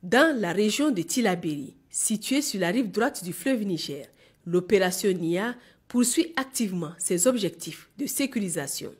Dans la région de Tillabéri, située sur la rive droite du fleuve Niger, l'opération NIA poursuit activement ses objectifs de sécurisation.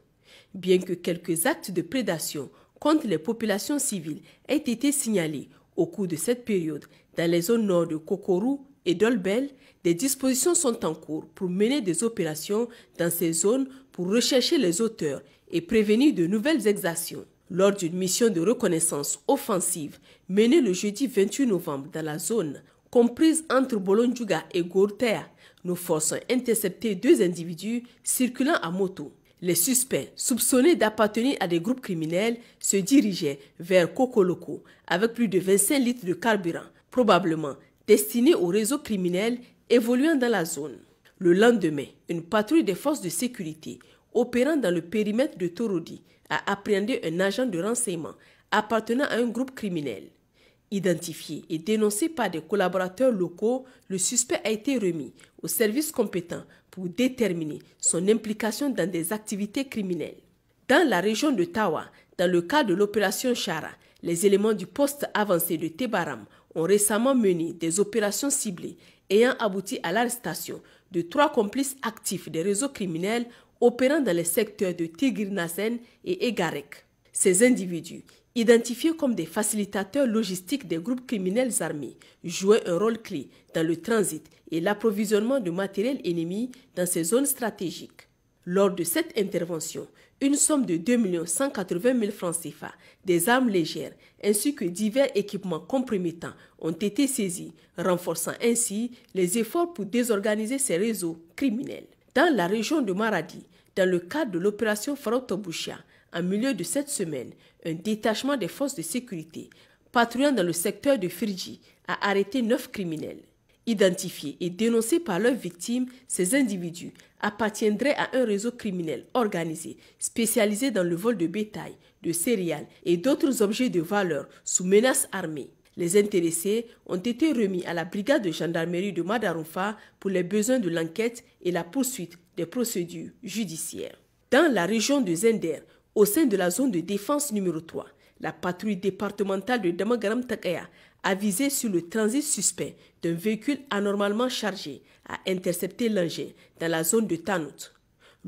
Bien que quelques actes de prédation contre les populations civiles aient été signalés au cours de cette période dans les zones nord de Kokorou et d'Olbel, des dispositions sont en cours pour mener des opérations dans ces zones pour rechercher les auteurs et prévenir de nouvelles exactions. Lors d'une mission de reconnaissance offensive menée le jeudi 28 novembre dans la zone comprise entre Bolondjouga et Gourtea, nos forces ont intercepté 2 individus circulant à moto. Les suspects, soupçonnés d'appartenir à des groupes criminels, se dirigeaient vers Kokoloko avec plus de 25 litres de carburant, probablement destiné au réseau criminel évoluant dans la zone. Le lendemain, une patrouille des forces de sécurité opérant dans le périmètre de Torodi a appréhendé un agent de renseignement appartenant à un groupe criminel. Identifié et dénoncé par des collaborateurs locaux, le suspect a été remis aux services compétents pour déterminer son implication dans des activités criminelles. Dans la région de Tawa, dans le cadre de l'opération Chara, les éléments du poste avancé de Tebaram ont récemment mené des opérations ciblées ayant abouti à l'arrestation de 3 complices actifs des réseaux criminels opérant dans les secteurs de Tigirnasen et Egarek. Ces individus, identifiés comme des facilitateurs logistiques des groupes criminels armés, jouaient un rôle clé dans le transit et l'approvisionnement de matériel ennemi dans ces zones stratégiques. Lors de cette intervention, une somme de 2 180 000 francs CFA, des armes légères ainsi que divers équipements compromettants ont été saisis, renforçant ainsi les efforts pour désorganiser ces réseaux criminels. Dans la région de Maradi, dans le cadre de l'opération Farotoboucha, en milieu de cette semaine, un détachement des forces de sécurité patrouillant dans le secteur de Firji a arrêté 9 criminels. Identifiés et dénoncés par leurs victimes, ces individus appartiendraient à un réseau criminel organisé, spécialisé dans le vol de bétail, de céréales et d'autres objets de valeur sous menace armée. Les intéressés ont été remis à la brigade de gendarmerie de Madaroufa pour les besoins de l'enquête et la poursuite des procédures judiciaires. Dans la région de Zender, au sein de la zone de défense numéro 3, la patrouille départementale de Damagaram Takaya a visé sur le transit suspect d'un véhicule anormalement chargé à intercepter l'engin dans la zone de Tanout.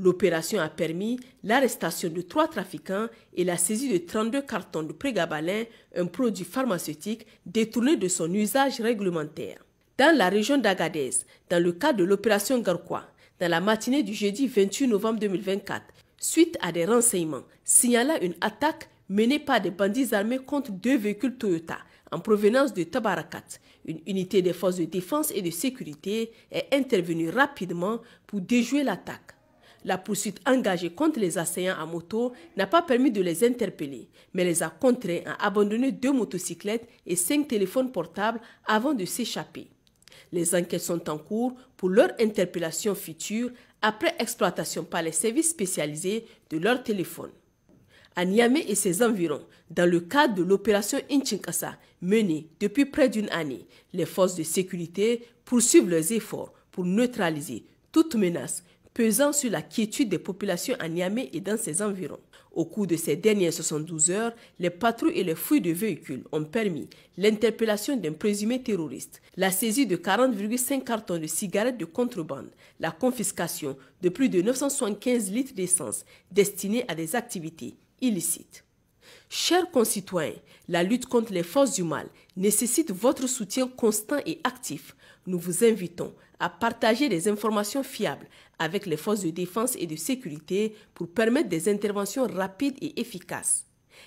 L'opération a permis l'arrestation de 3 trafiquants et la saisie de 32 cartons de prégabalin, un produit pharmaceutique détourné de son usage réglementaire. Dans la région d'Agadez, dans le cadre de l'opération Garkwa, dans la matinée du jeudi 28 novembre 2024, suite à des renseignements signalant une attaque menée par des bandits armés contre 2 véhicules Toyota en provenance de Tabarakat, une unité des forces de défense et de sécurité est intervenue rapidement pour déjouer l'attaque. La poursuite engagée contre les assaillants à moto n'a pas permis de les interpeller, mais les a contraints à abandonner 2 motocyclettes et 5 téléphones portables avant de s'échapper. Les enquêtes sont en cours pour leur interpellation future après exploitation par les services spécialisés de leurs téléphones. À Niamey et ses environs, dans le cadre de l'opération Inchinkasa menée depuis près d'1 année, les forces de sécurité poursuivent leurs efforts pour neutraliser toute menace pesant sur la quiétude des populations à Niamey et dans ses environs. Au cours de ces dernières 72 heures, les patrouilles et les fouilles de véhicules ont permis l'interpellation d'un présumé terroriste, la saisie de 40,5 cartons de cigarettes de contrebande, la confiscation de plus de 975 litres d'essence destinés à des activités illicites. Chers concitoyens, la lutte contre les forces du mal nécessite votre soutien constant et actif. Nous vous invitons à partager des informations fiables avec les forces de défense et de sécurité pour permettre des interventions rapides et efficaces.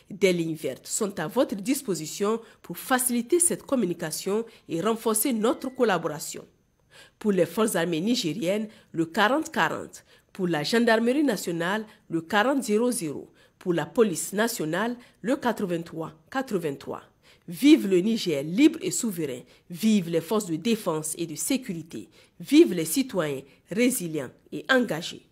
Des lignes vertes sont à votre disposition pour faciliter cette communication et renforcer notre collaboration. Pour les forces armées nigériennes, le 40-40. Pour la gendarmerie nationale, le 40-00. Pour la police nationale, le 83-83. Vive le Niger libre et souverain. Vive les forces de défense et de sécurité. Vive les citoyens résilients et engagés.